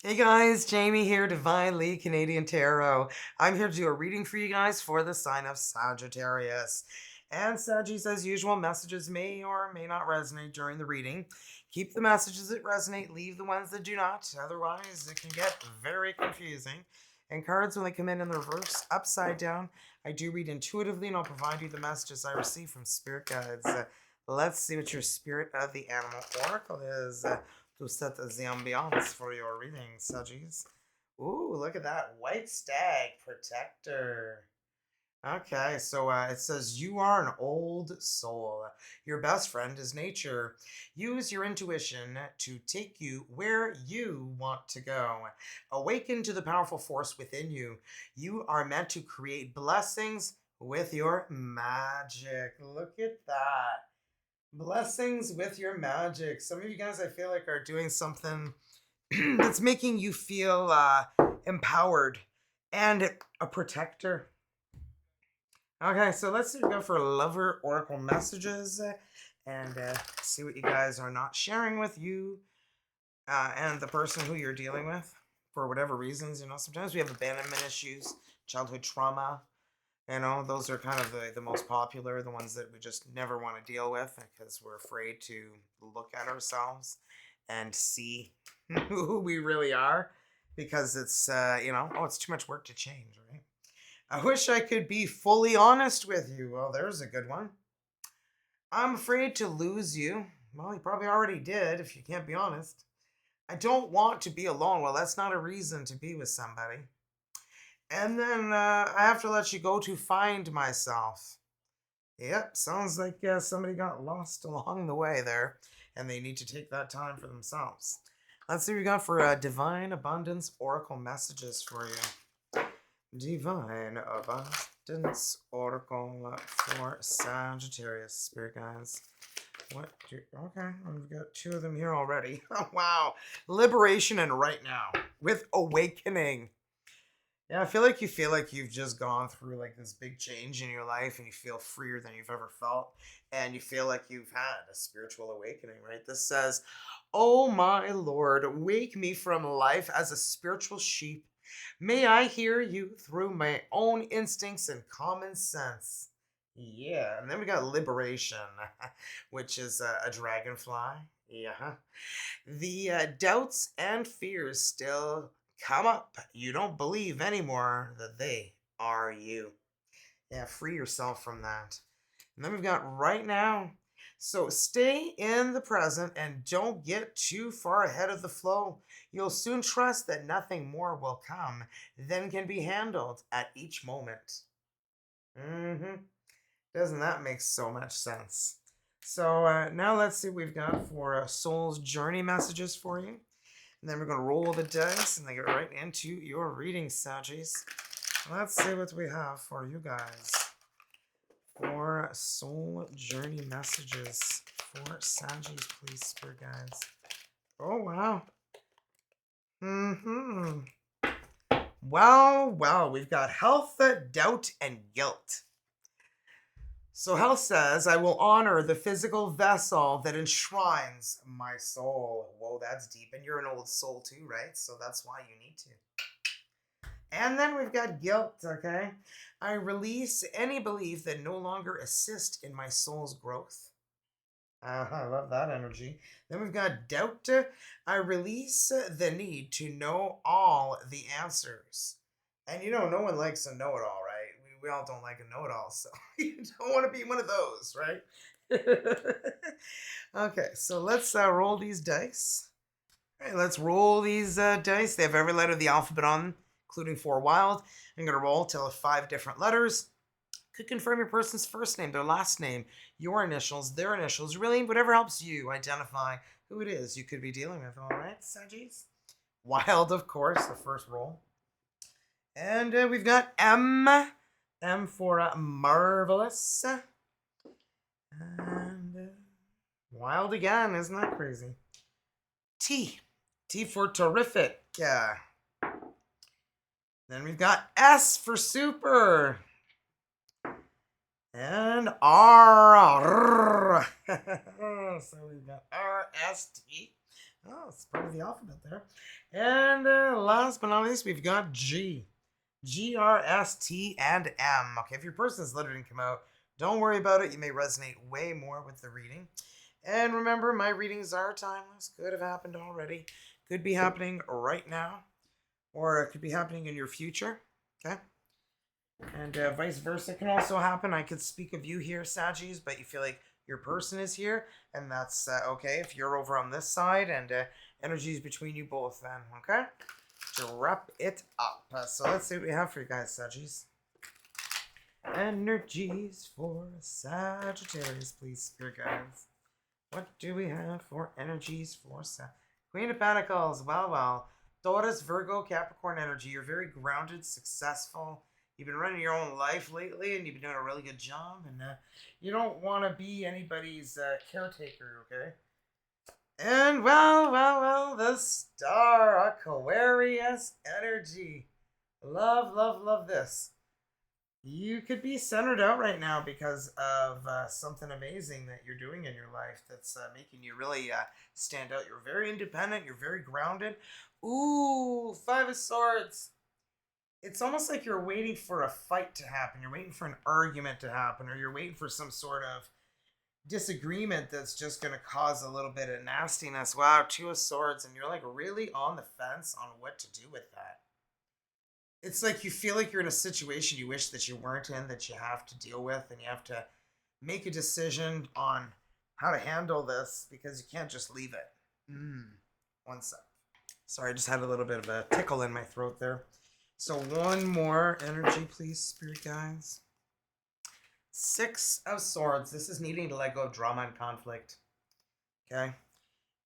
Hey guys, Jaime here, Divinely Canadian Tarot. I'm here to do a reading for you guys for the sign of Sagittarius. And Saggies, as usual, messages may or may not resonate during the reading. Keep the messages that resonate, leave the ones that do not. Otherwise, it can get very confusing. And cards, when they come in the reverse, upside down, I do read intuitively and I'll provide you the messages I receive from spirit guides. Let's see what your spirit of the animal oracle is. To set the ambiance for your reading, Sudgies. Ooh, look at that. White Stag Protector. Okay, so it says you are an old soul. Your best friend is nature. Use your intuition to take you where you want to go. Awaken to the powerful force within you. You are meant to create blessings with your magic. Look at that. Blessings with your magic. Some of you guys, I feel like, are doing something that's making you feel empowered and a protector. Okay, so let's go for lover oracle messages and see what you guys are not sharing with you and the person who you're dealing with for whatever reasons. Sometimes we have abandonment issues, childhood trauma. Those are kind of the most popular, the ones that we just never want to deal with because we're afraid to look at ourselves and see who we really are because it's too much work to change, right? I wish I could be fully honest with you. Well, there's a good one. I'm afraid to lose you. Well, you probably already did if you can't be honest. I don't want to be alone. Well, that's not a reason to be with somebody. And then I have to let you go to find myself. Yep, sounds like somebody got lost along the way there, and they need to take that time for themselves. Let's see what we got for Divine Abundance Oracle messages for you. Divine Abundance Oracle for Sagittarius, Spirit Guides. Okay, we've got two of them here already. Wow. Liberation and right now with Awakening. Yeah, I feel like you've just gone through like this big change in your life and you feel freer than you've ever felt. And you feel like you've had a spiritual awakening, right? This says, "Oh my Lord, wake me from life as a spiritual sheep. May I hear you through my own instincts and common sense." Yeah, and then we got liberation, which is a dragonfly. Yeah. The doubts and fears still come up. You don't believe anymore that they are you. Yeah, free yourself from that. And then we've got right now. So stay in the present and don't get too far ahead of the flow. You'll soon trust that nothing more will come than can be handled at each moment. Mm-hmm. Doesn't that make so much sense? So now let's see what we've got for Soul's Journey messages for you. And then we're going to roll the dice and then get right into your reading, Saggies. Let's see what we have for you guys. For Soul Journey messages for Saggies, please, Spirit Guides. Oh, wow. Mm-hmm. Well, we've got health, doubt, and guilt. So health says, I will honor the physical vessel that enshrines my soul. Whoa, that's deep. And you're an old soul too, right? So that's why you need to. And then we've got guilt, okay? I release any belief that no longer assist in my soul's growth. I love that energy. Then we've got doubt. I release the need to know all the answers. And no one likes a know it all, right? We all don't like a know it all, so you don't want to be one of those, right? Okay, so let's roll these dice. All right, let's roll these dice. They have every letter of the alphabet on them, including 4 wild. I'm going to roll till 5 different letters. Could confirm your person's first name, their last name, your initials, their initials, really whatever helps you identify who it is you could be dealing with. All right, Saggies? Wild, of course, the first roll. And we've got M. M for marvelous. And wild again, isn't that crazy? T. T for terrific. Yeah. Then we've got S for super. And R. So we've got R, S, T. Oh, it's part of the alphabet there. And last but not least, we've got G. G, R, S, T, and M. Okay, if your person's letter didn't come out, don't worry about it. You may resonate way more with the reading. And remember, my readings are timeless. Could have happened already. Could be happening right now. Or it could be happening in your future. Okay? And vice versa can also happen. I could speak of you here, Sagis, but you feel like your person is here, and that's okay if you're over on this side, and energy is between you both then, okay? To wrap it up. So let's see what we have for you guys, Sagis. Energies for Sagittarius, please, spirit guides. What do we have for energies for Queen of Pentacles? Well. Taurus, Virgo, Capricorn energy. You're very grounded, successful. You've been running your own life lately, and you've been doing a really good job. And you don't want to be anybody's caretaker, okay? And well, the star, Aquarius energy. Love this. You could be centered out right now because of something amazing that you're doing in your life that's making you really stand out. You're very independent. You're very grounded. Ooh, Five of Swords. It's almost like you're waiting for a fight to happen. You're waiting for an argument to happen, or you're waiting for some sort of disagreement that's just going to cause a little bit of nastiness. Wow, Two of Swords, and you're like really on the fence on what to do with that. It's like you feel like you're in a situation you wish that you weren't in, that you have to deal with, and you have to make a decision on how to handle this because you can't just leave it. One sec. Sorry, I just had a little bit of a tickle in my throat there. So one more energy, please, spirit guides. Six of Swords. This is needing to let go of drama and conflict. Okay?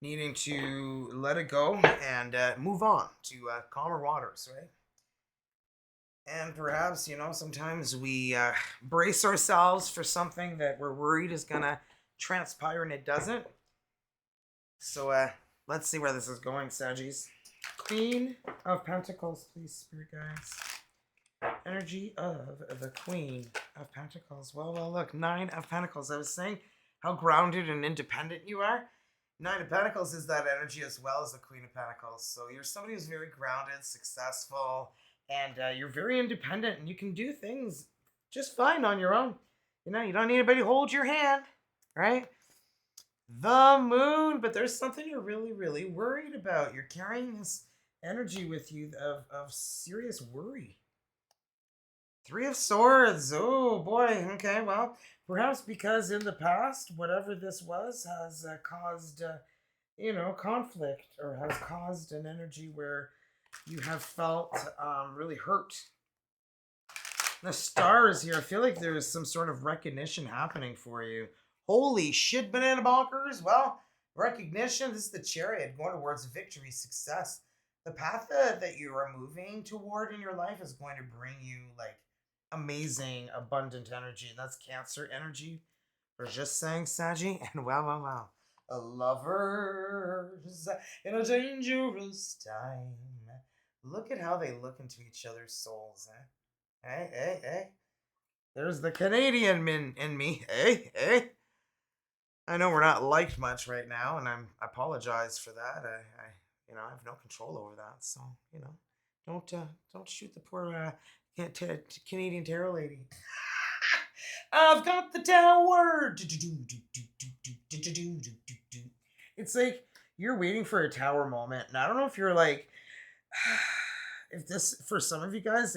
Needing to let it go and move on to calmer waters, right? And perhaps, sometimes we brace ourselves for something that we're worried is going to transpire and it doesn't. So let's see where this is going, Sagis. Queen of Pentacles, please, spirit guides. Energy of the Queen of Pentacles. Well, look, Nine of Pentacles. I was saying how grounded and independent you are. Nine of Pentacles is that energy as well as the Queen of Pentacles. So you're somebody who's very grounded, successful, and you're very independent, and you can do things just fine on your own. You don't need anybody to hold your hand, right? The Moon, but there's something you're really, really worried about. You're carrying this energy with you of serious worry. Three of Swords. Oh, boy. Okay, well, perhaps because in the past, whatever this was has caused, conflict, or has caused an energy where you have felt really hurt. The stars here, I feel like there's some sort of recognition happening for you. Holy shit, banana bonkers. Well, recognition. This is the Chariot going towards victory, success. The path that you are moving toward in your life is going to bring you like amazing, abundant energy. And that's Cancer energy. We're just saying, Saggy. And wow. A lovers in a dangerous time. Look at how they look into each other's souls, eh? Hey. There's the Canadian in me. Hey. I know we're not liked much right now, and I apologize for that. I have no control over that. So, don't shoot the poor Canadian tarot lady. I've got the tower. It's like you're waiting for a tower moment, and I don't know if you're like, if this for some of you guys,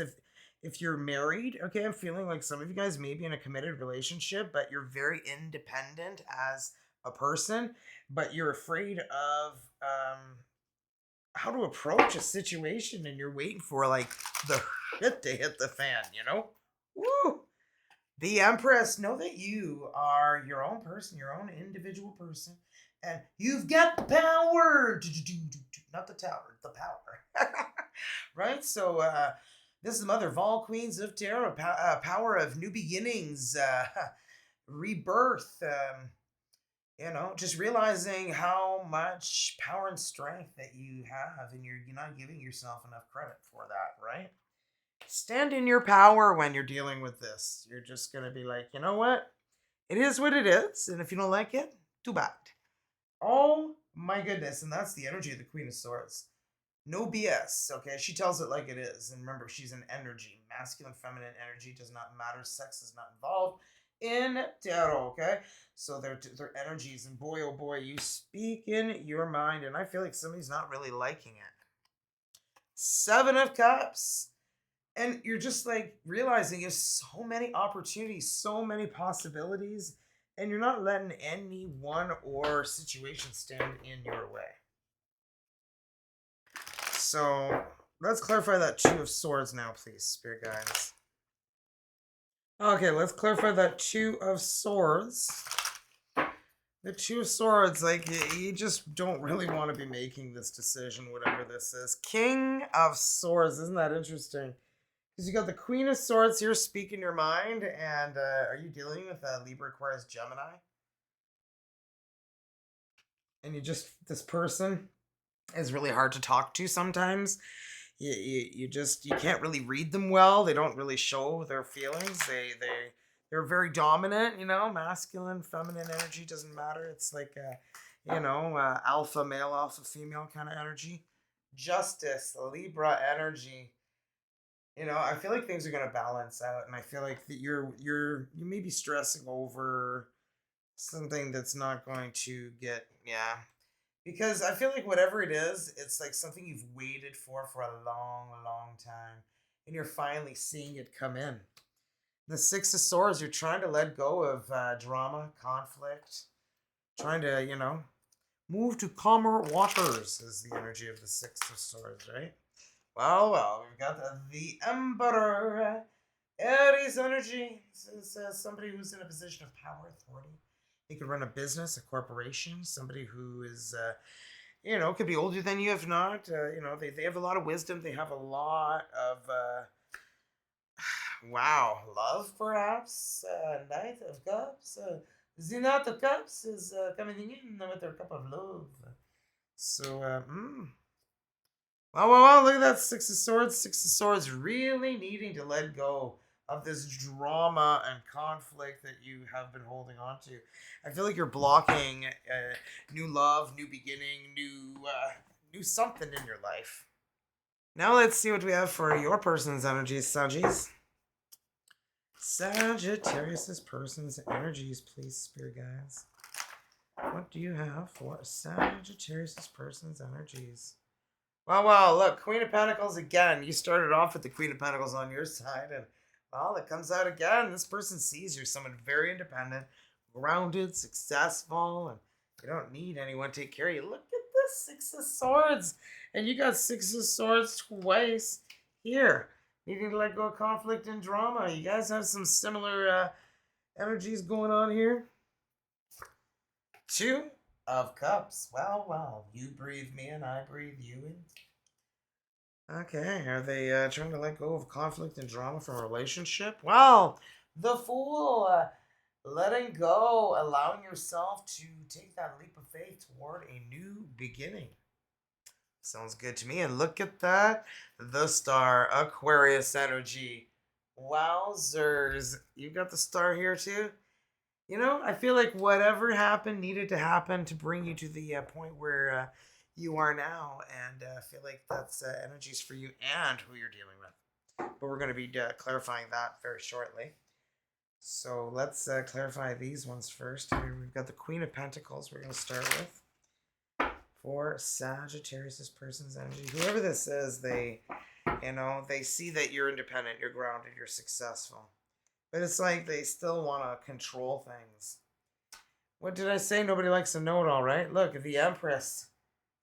if you're married, okay, I'm feeling like some of you guys may be in a committed relationship, but you're very independent as a person, but you're afraid of how to approach a situation, and you're waiting for like the shit to hit the fan, Woo! The Empress, know that you are your own person, your own individual person, and you've got the power. Not the tower, the power. Right? So, this is the mother of all queens of tarot, power of new beginnings, rebirth, just realizing how much power and strength that you have, and you're not giving yourself enough credit for that, right? Stand in your power when you're dealing with this. You're just going to be like, you know what? It is what it is. And if you don't like it, too bad. Oh My goodness, and that's the energy of the Queen of Swords. No BS, okay? She tells it like it is. And remember, she's an energy. Masculine, feminine energy does not matter. Sex is not involved in tarot, okay? So they're energies, and boy, oh boy, you speak in your mind, and I feel like somebody's not really liking it. Seven of Cups. And you're just like realizing there's so many opportunities, so many possibilities, and you're not letting anyone or situation stand in your way. So let's clarify that Two of Swords now, please, Spirit Guides. Okay, let's clarify that Two of Swords. The Two of Swords, like, you just don't really want to be making this decision, whatever this is. King of Swords, isn't that interesting? Because you got the Queen of Swords here, speaking your mind, and are you dealing with Libra, Aquarius, Gemini? And this person is really hard to talk to sometimes. You can't really read them well. They don't really show their feelings. They're very dominant, masculine, feminine energy doesn't matter. It's like alpha male, alpha female kind of energy. Justice, Libra energy. I feel like things are gonna balance out, and I feel like that you may be stressing over something that's not going to get because I feel like whatever it is, it's like something you've waited for a long, long time, and you're finally seeing it come in. The Six of Swords, you're trying to let go of drama, conflict, trying to move to calmer waters is the energy of the Six of Swords, right? Well, we've got the Emperor. Aries energy. This is somebody who's in a position of power, authority. They could run a business, a corporation. Somebody who is, could be older than you, if not. They have a lot of wisdom. They have a lot of, love, perhaps. Knight of Cups. The Knight of Cups is coming in with their cup of love. So, Well, look at that Six of Swords. Six of Swords really needing to let go of this drama and conflict that you have been holding on to. I feel like you're blocking new love, new beginning, new something in your life. Now let's see what we have for your person's energies, Sagis. Sagittarius' person's energies, please, Spirit Guides. What do you have for Sagittarius' person's energies? Well, look, Queen of Pentacles again. You started off with the Queen of Pentacles on your side, and, it comes out again. This person sees you're someone very independent, grounded, successful, and you don't need anyone to take care of you. Look at this Six of Swords, and you got Six of Swords twice here. Needing to let go of conflict and drama. You guys have some similar energies going on here. Two of Cups. Well, you breathe me and I breathe you in. Okay, are they trying to let go of conflict and drama from a relationship? Well, the Fool, letting go, allowing yourself to take that leap of faith toward a new beginning. Sounds good to me. And look at that, the Star, Aquarius energy. Wowzers, you got the Star here too? I feel like whatever happened needed to happen to bring you to the point where you are now. And I feel like that's energies for you and who you're dealing with. But we're going to be clarifying that very shortly. So let's clarify these ones first. Here we've got the Queen of Pentacles we're going to start with. For Sagittarius' person's energy. Whoever this is, they see that you're independent, you're grounded, you're successful. But it's like they still want to control things. What did I say? Nobody likes to know it all, right? Look, the Empress.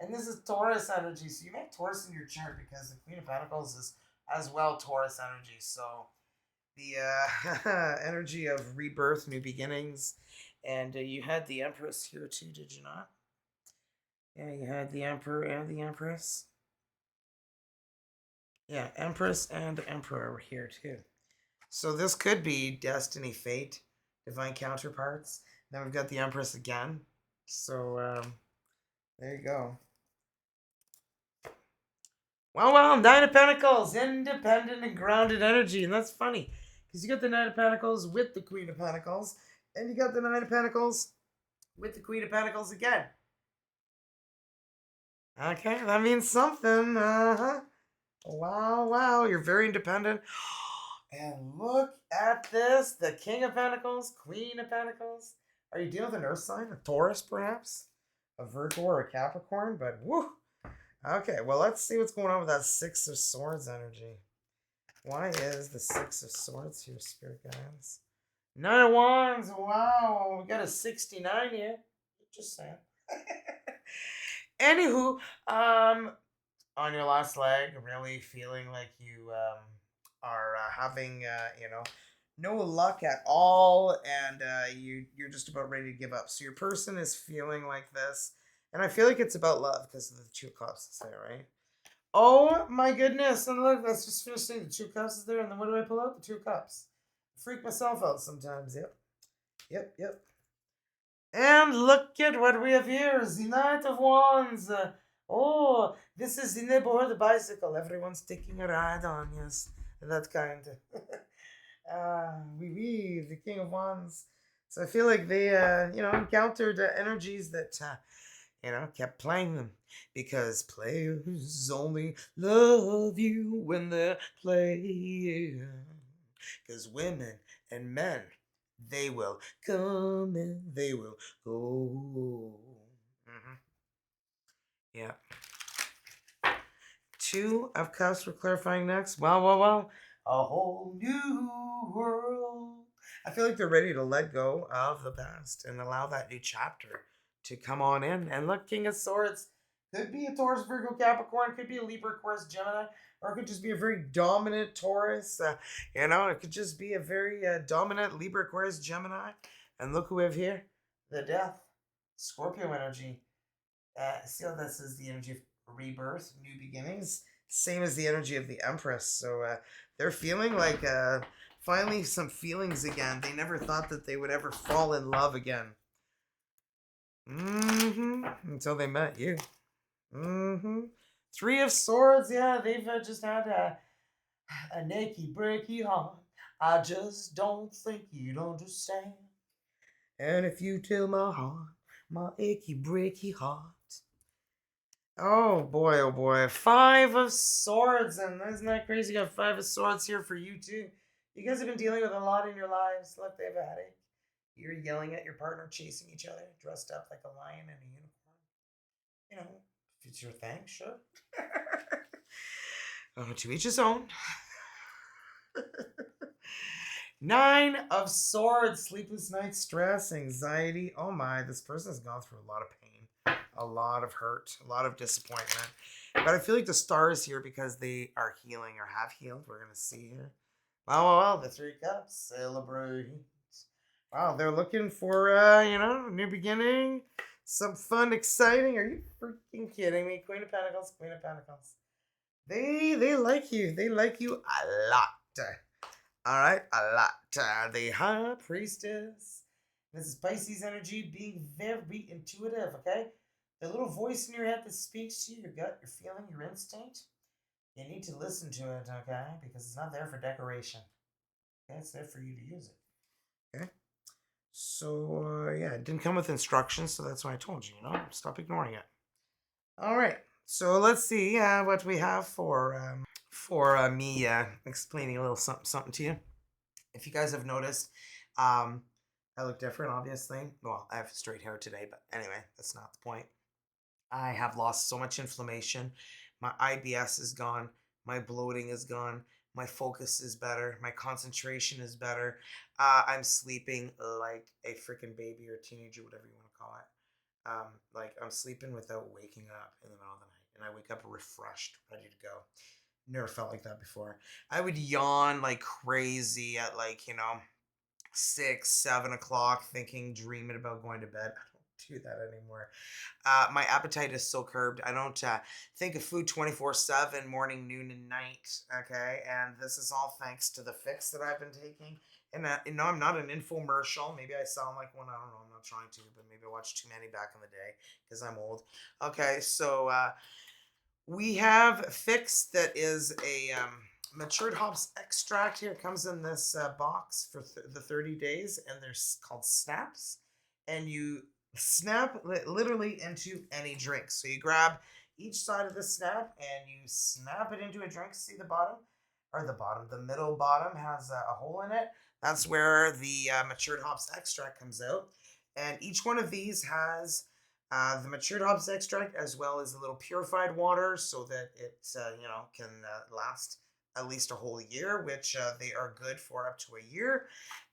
And this is Taurus energy. So you may have Taurus in your chart because the Queen of Pentacles is as well Taurus energy. So the energy of rebirth, new beginnings. And you had the Empress here too, did you not? Yeah, you had the Emperor and the Empress. Yeah, Empress and Emperor were here too. So this could be destiny, fate, divine counterparts. Then we've got the Empress again. So there you go. Well, Nine of Pentacles, independent and grounded energy. And that's funny because you got the Nine of Pentacles with the Queen of Pentacles, and you got the Nine of Pentacles with the Queen of Pentacles again. Okay, that means something. Uh-huh. Wow, wow, you're very independent. And look at this, the King of Pentacles, Queen of Pentacles. Are you dealing with an Earth sign, a Taurus perhaps? A Virgo or a Capricorn? But woo. Okay, well, let's see what's going on with that Six of Swords energy. Why is the Six of Swords here, Spirit Guides? Nine of Wands, wow, we got a 69 here. Just saying. Anywho, on your last leg, really feeling like you are having no luck at all, and you're just about ready to give up. So your person is feeling like this, and I feel like it's about love because of the Two of Cups is there, right? Oh my goodness! And look, let's just finish saying the Two of Cups is there, and then what do I pull out? The Two of Cups. Freak myself out sometimes. Yep, yep, yep. And look at what we have here, the Knight of Wands. Oh, this is the neighborhood bicycle. Everyone's taking a ride on, yes. That kind. The King of Wands. So I feel like they, encountered energies that, kept playing them. Because players only love you when they're playing. Because women and men, they will come and they will go. Mm-hmm. Yeah. Two of Cups, we're clarifying next. Wow. A whole new world. I feel like they're ready to let go of the past and allow that new chapter to come on in. And look, King of Swords. Could be a Taurus, Virgo, Capricorn. Could be a Libra, Aquarius, Gemini. Or it could just be a very dominant Taurus. It could just be a very dominant Libra, Aquarius, Gemini. And look who we have here. The Death. Scorpio energy. See how this is the energy of rebirth, new beginnings, same as the energy of the Empress. So they're feeling like finally some feelings again. They never thought that they would ever fall in love again. Until they met you. Three of Swords, yeah, they've just had an achy, breaky heart. I just don't think you'd understand. And if you tell my heart, my achy, breaky heart. Oh boy. Five of Swords, and isn't that crazy? You got Five of Swords here for you too. You guys have been dealing with a lot in your lives. Look, they have a headache. You're yelling at your partner, chasing each other, dressed up like a lion and a unicorn. You know, if it's your thing, sure. To each his own. Nine of Swords, sleepless nights, stress, anxiety. Oh my, this person has gone through a lot of pain, a lot of hurt, a lot of disappointment. But I feel like the Star is here because they are healing or have healed. We're going to see here. Wow, the Three Cups, celebrate. Wow, they're looking for, new beginning, some fun, exciting. Are you freaking kidding me? Queen of Pentacles, Queen of Pentacles. They like you. They like you a lot. All right, a lot. The High Priestess. This is Pisces energy, being very intuitive, okay? The little voice in your head that speaks to you, your gut, your feeling, your instinct, you need to listen to it, okay? Because it's not there for decoration. Okay, it's there for you to use it. Okay? So, it didn't come with instructions, so that's why I told you, stop ignoring it. All right, so let's see what we have for me explaining a little something to you. If you guys have noticed, I look different, obviously. Well, I have straight hair today, but anyway, that's not the point. I have lost so much inflammation. My IBS is gone. My bloating is gone. My focus is better. My concentration is better. I'm sleeping like a freaking baby or teenager, whatever you want to call it. Like I'm sleeping without waking up in the middle of the night, and I wake up refreshed, ready to go. Never felt like that before. I would yawn like crazy at 6, 7 o'clock, dreaming about going to bed. I don't do that anymore. My appetite is so curbed. I don't think of food 24/7, morning, noon, and night. Okay, and this is all thanks to the fix that I've been taking. And I'm not an infomercial. Maybe I sound like one. I don't know. I'm not trying to, but maybe I watched too many back in the day because I'm old. Okay, so we have Fix that is a matured hops extract here. It comes in this box for the 30 days, and they're called snaps. And you snap literally into any drink. So you grab each side of the snap, and you snap it into a drink. See the bottom? Or the bottom, the middle bottom has a hole in it. That's where the matured hops extract comes out. And each one of these has the matured hops extract as well as a little purified water so that it, can last at least a whole year, which they are good for up to a year.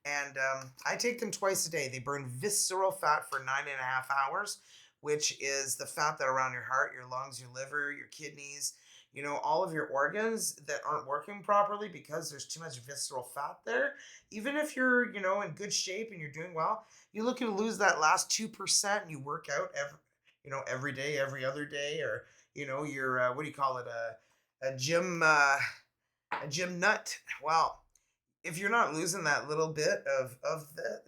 And I take them twice a day. They burn visceral fat for 9.5 hours, which is the fat that around your heart, your lungs, your liver, your kidneys, all of your organs that aren't working properly because there's too much visceral fat there. Even if you're, in good shape and you're doing well, you're looking to lose that last 2% and you work out every day, every other day, or, you're, what do you call it? A gym, a gym nut. Well, if you're not losing that little bit of the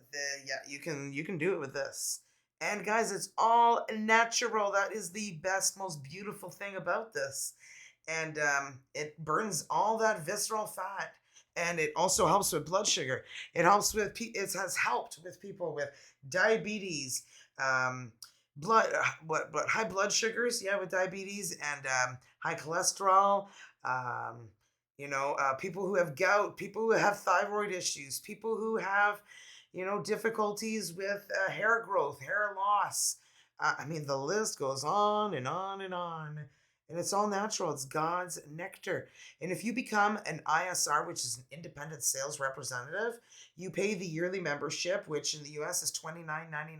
yeah, you can do it with this. And guys, it's all natural. That is the best, most beautiful thing about this. And it burns all that visceral fat, and it also helps with blood sugar. It helps with it has helped with people with diabetes, blood what high blood sugars, yeah, with diabetes, and high cholesterol. Um, people who have gout, people who have thyroid issues, people who have, difficulties with hair growth, hair loss. I mean, the list goes on and on and on. And it's all natural. It's God's nectar. And if you become an ISR, which is an independent sales representative, you pay the yearly membership, which in the US is $29.99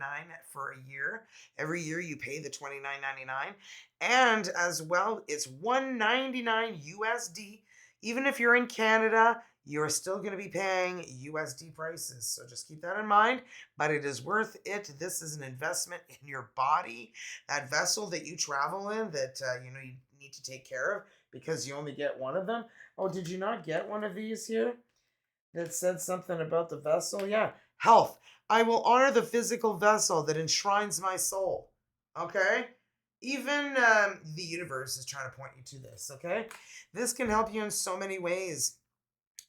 for a year. Every year you pay the $29.99. And as well, it's $199 USD. Even if you're in Canada, you're still going to be paying USD prices. So just keep that in mind. But it is worth it. This is an investment in your body, that vessel that you travel in that, you need to take care of because you only get one of them. Oh, did you not get one of these here that said something about the vessel? Yeah. Health. I will honor the physical vessel that enshrines my soul. Okay? Even the universe is trying to point you to this. Okay? This can help you in so many ways.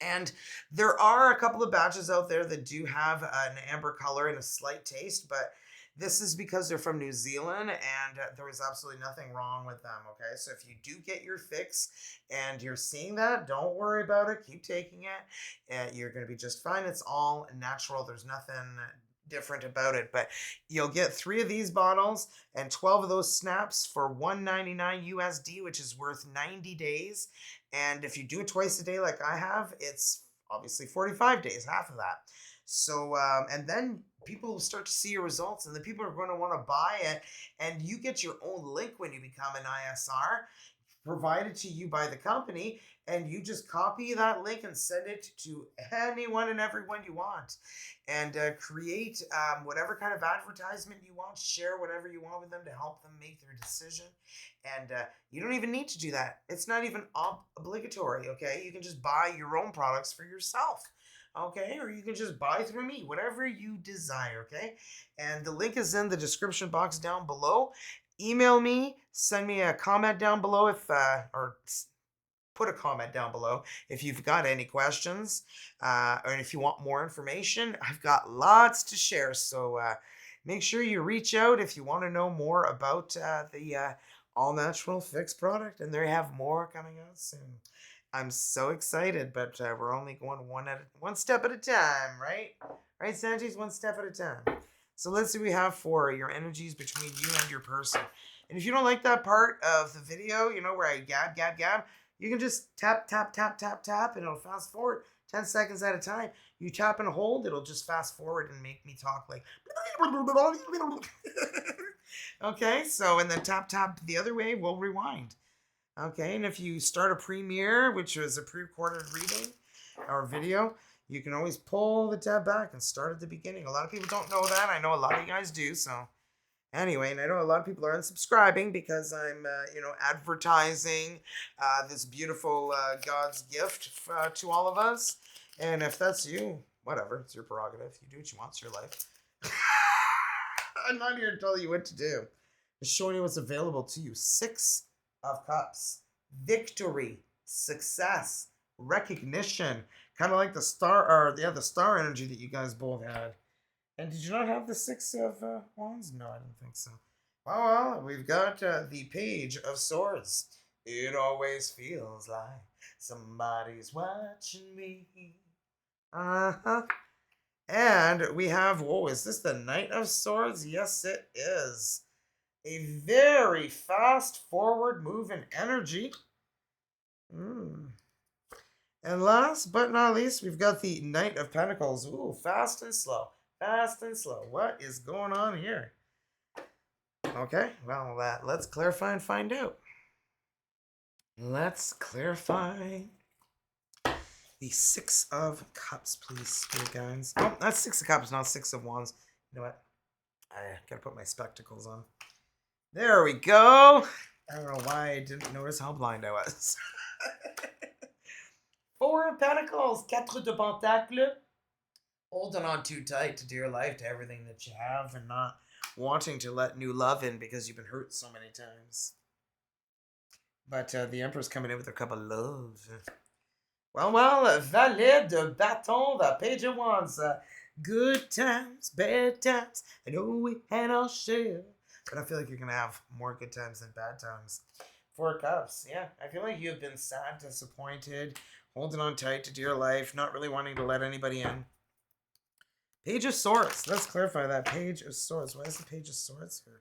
And there are a couple of batches out there that do have an amber color and a slight taste, but this is because they're from New Zealand and there was absolutely nothing wrong with them. Okay, so if you do get your fix and you're seeing that, don't worry about it. Keep taking it. You're going to be just fine. It's all natural. There's nothing different about it, but you'll get 3 of these bottles and 12 of those snaps for $199 USD, which is worth 90 days. And if you do it twice a day like I have, it's obviously 45 days, half of that. So, and then people will start to see your results, and the people are going to want to buy it. And you get your own link when you become an ISR provided to you by the company, and you just copy that link and send it to anyone and everyone you want, and create whatever kind of advertisement you want, share whatever you want with them to help them make their decision. And you don't even need to do that. It's not even obligatory. Okay, you can just buy your own products for yourself. Okay, or you can just buy through me, whatever you desire. Okay, and the link is in the description box down below. Email me, send me a comment down below or put a comment down below if you've got any questions, or if you want more information. I've got lots to share, so make sure you reach out if you want to know more about the all natural fix product, and they have more coming out soon. I'm so excited, but we're only going one step at a time, right? Right, Sanji's one step at a time. So let's see what we have for your energies between you and your person. And if you don't like that part of the video, where I gab, gab, gab, you can just tap, tap, tap, tap, tap, and it'll fast forward 10 seconds at a time. You tap and hold, it'll just fast forward and make me talk like... Okay, so, and then tap, tap the other way, we'll rewind. Okay, and if you start a premiere, which is a pre-recorded reading or video, you can always pull the tab back and start at the beginning. A lot of people don't know that. I know a lot of you guys do. So anyway, and I know a lot of people are unsubscribing because I'm, advertising this beautiful God's gift to all of us. And if that's you, whatever, it's your prerogative. You do what you want. It's your life. I'm not here to tell you what to do. Just showing you what's available to you. 6 of Cups. Victory. Success. Recognition. Kind of like the star, or the star energy that you guys both had. And did you not have the 6 of Wands? No, I don't think so. Well, we've got the Page of Swords. It always feels like somebody's watching me. Uh-huh. And we have, whoa, is this the Knight of Swords? Yes, it is. A very fast forward moving energy. Mm. And last but not least, we've got the Knight of Pentacles. Ooh, fast and slow. Fast and slow. What is going on here? Okay, well, let's clarify and find out. Let's clarify the Six of Cups, please, Spirit Guides. Oh, that's Six of Cups, not Six of Wands. You know what? I gotta put my spectacles on. There we go. I don't know why I didn't notice how blind I was. Four of Pentacles, Quatre de Pentacles. Holding on too tight to dear life, to everything that you have, and not wanting to let new love in because you've been hurt so many times. But the Emperor's coming in with a cup of love. Well, Valet de Bâton, the Page of Wands. Good times, bad times. I know we had our share. But I feel like you're going to have more good times than bad times. Four Cups. Yeah, I feel like you've been sad, disappointed, holding on tight to dear life, not really wanting to let anybody in. Page of Swords. Let's clarify that. Page of Swords. Why is the Page of Swords here?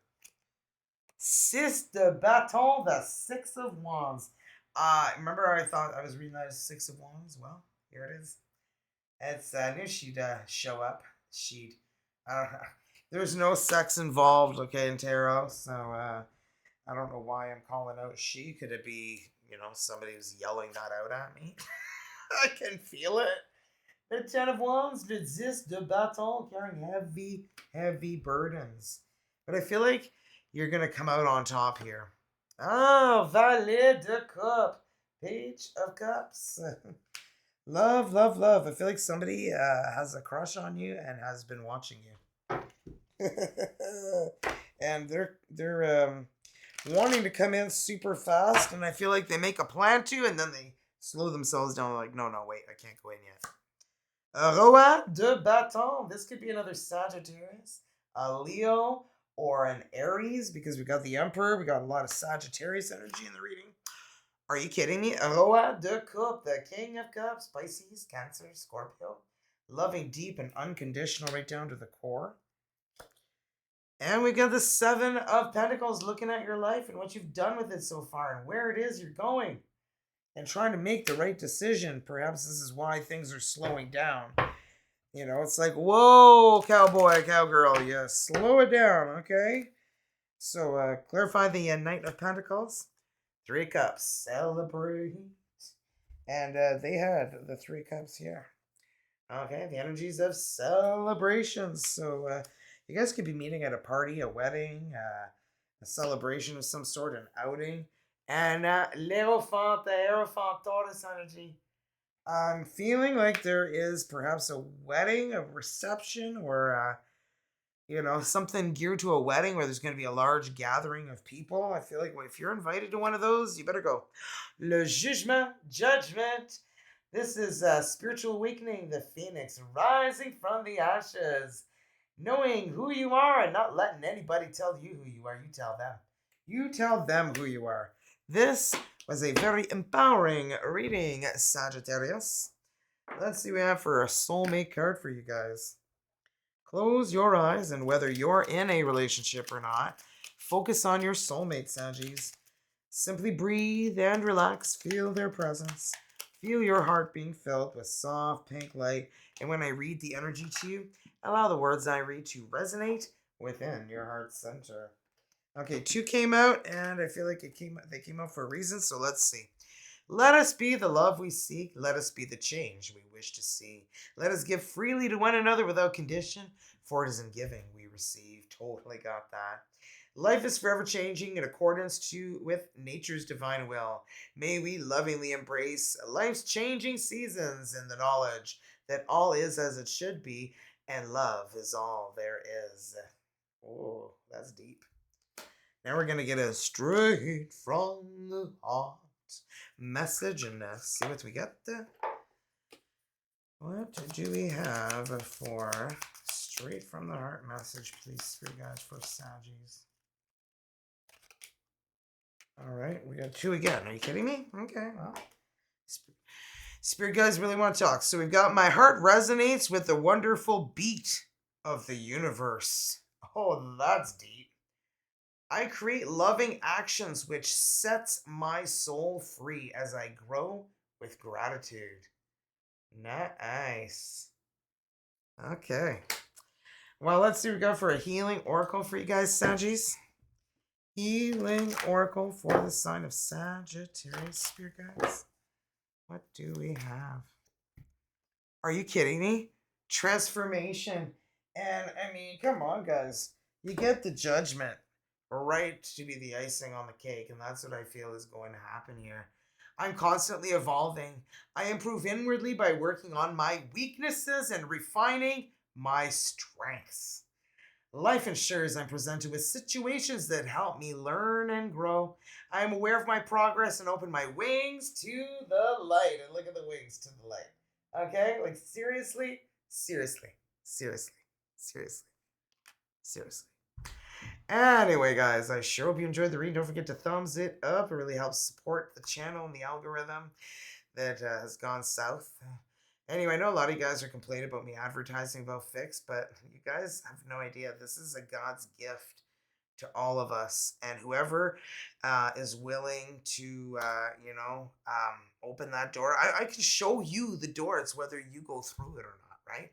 Six de Bâton, the Six of Wands. Remember I thought I was reading that as Six of Wands? Well, here it is. It's, I knew she'd show up. She'd, there's no sex involved, okay, in tarot, so I don't know why I'm calling out she. Could it be, somebody was yelling that out at me? I can feel it. The Ten of Wands, le 10 de Bâton, carrying heavy, heavy burdens. But I feel like you're going to come out on top here. Oh, Valet de Cup. Page of Cups. Love, love, love. I feel like somebody has a crush on you and has been watching you. And they're wanting to come in super fast, and I feel like they make a plan to, and then they slow themselves down like, no, wait, I can't go in yet. Roi de Bâton. This could be another Sagittarius, a Leo, or an Aries, because we got the Emperor. We got a lot of Sagittarius energy in the reading. Are you kidding me? Roi de Coupe, the King of Cups, Pisces, Cancer, Scorpio. Loving deep and unconditional right down to the core. And we got the Seven of Pentacles, looking at your life and what you've done with it so far and where it is you're going. And trying to make the right decision. Perhaps this is why things are slowing down. It's like, whoa, cowboy, cowgirl, yeah, slow it down, okay? So, clarify the Knight of Pentacles. Three Cups, celebrate. And they had the Three Cups here. Okay, the energies of celebrations. So, you guys could be meeting at a party, a wedding, a celebration of some sort, an outing. And l'Hierophant, the Hierophant Taurus energy. I'm feeling like there is perhaps a wedding, a reception, or something geared to a wedding where there's going to be a large gathering of people. I feel like if you're invited to one of those, you better go. Le judgment. This is spiritual awakening, the phoenix rising from the ashes, knowing who you are and not letting anybody tell you who you are. You tell them. You tell them who you are. This was a very empowering reading, Sagittarius. Let's see what we have for a soulmate card for you guys. Close your eyes, and whether you're in a relationship or not, focus on your soulmate, Saggies. Simply breathe and relax. Feel their presence. Feel your heart being filled with soft pink light. And when I read the energy to you, allow the words I read to resonate within your heart center. Okay, two came out, and I feel like they came out for a reason, so let's see. Let us be the love we seek. Let us be the change we wish to see. Let us give freely to one another without condition, for it is in giving we receive. Totally got that. Life is forever changing in accordance with nature's divine will. May we lovingly embrace life's changing seasons in the knowledge that all is as it should be, and love is all there is. Oh, that's deep. Now we're going to get a straight from the heart message and see what we get. What do we have for straight from the heart message, please, Spirit Guides, for Saggies? All right, we got 2 again. Are you kidding me? Okay, well. Spirit guys really want to talk. So we've got my heart resonates with the wonderful beat of the universe. Oh, that's deep. I create loving actions which sets my soul free as I grow with gratitude. Nice. Okay. Well, let's see what we got for a healing oracle for you guys, Saggies. Healing oracle for the sign of Sagittarius, spirit guys. What do we have? Are you kidding me? Transformation. And I mean, come on, guys. You get the judgment right to be the icing on the cake, and that's what I feel is going to happen here. I'm constantly evolving. I improve inwardly by working on my weaknesses and refining my strengths. Life ensures I'm presented with situations that help me learn and grow. I am aware of my progress and open my wings to the light. And look at the wings to the light. Okay? Like, seriously? Seriously. Seriously. Seriously. Seriously. Anyway, guys, I sure hope you enjoyed the reading. Don't forget to thumbs it up. It really helps support the channel and the algorithm that has gone south. Anyway, I know a lot of you guys are complaining about me advertising about Fix, but you guys have no idea. This is a God's gift to all of us. And whoever is willing to, open that door, I can show you the door. It's whether you go through it or not, right?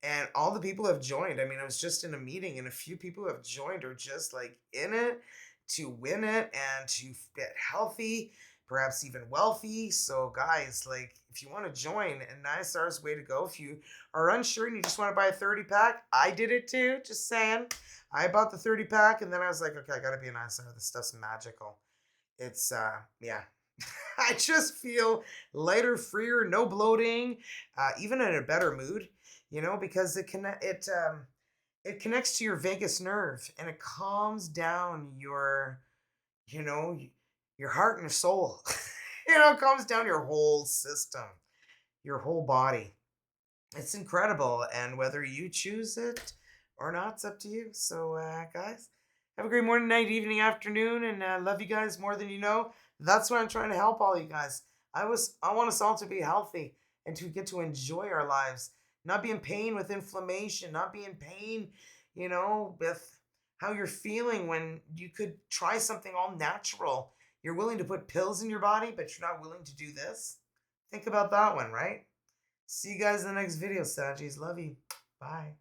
And all the people have joined. I mean, I was just in a meeting, and a few people who have joined are just like in it to win it and to get healthy, perhaps even wealthy. So, guys, like, if you want to join, and NISR's way to go. If you are unsure and you just want to buy a 30 pack, I did it too. Just saying. I bought the 30 pack, and then I was like, okay, I got to be a NISR. This stuff's magical. It's, yeah. I just feel lighter, freer, no bloating, even in a better mood, because it connects to your vagus nerve and it calms down your, you know, your heart and your soul. It calms down your whole system, your whole body. It's incredible, and whether you choose it or not, it's up to you. So, guys, have a great morning, night, evening, afternoon, and love you guys more than you know. That's why I'm trying to help all you guys. I want us all to be healthy and to get to enjoy our lives, not be in pain with inflammation, not be in pain, with how you're feeling when you could try something all natural. You're willing to put pills in your body, but you're not willing to do this. Think about that one, right? See you guys in the next video, Sagis. Love you. Bye.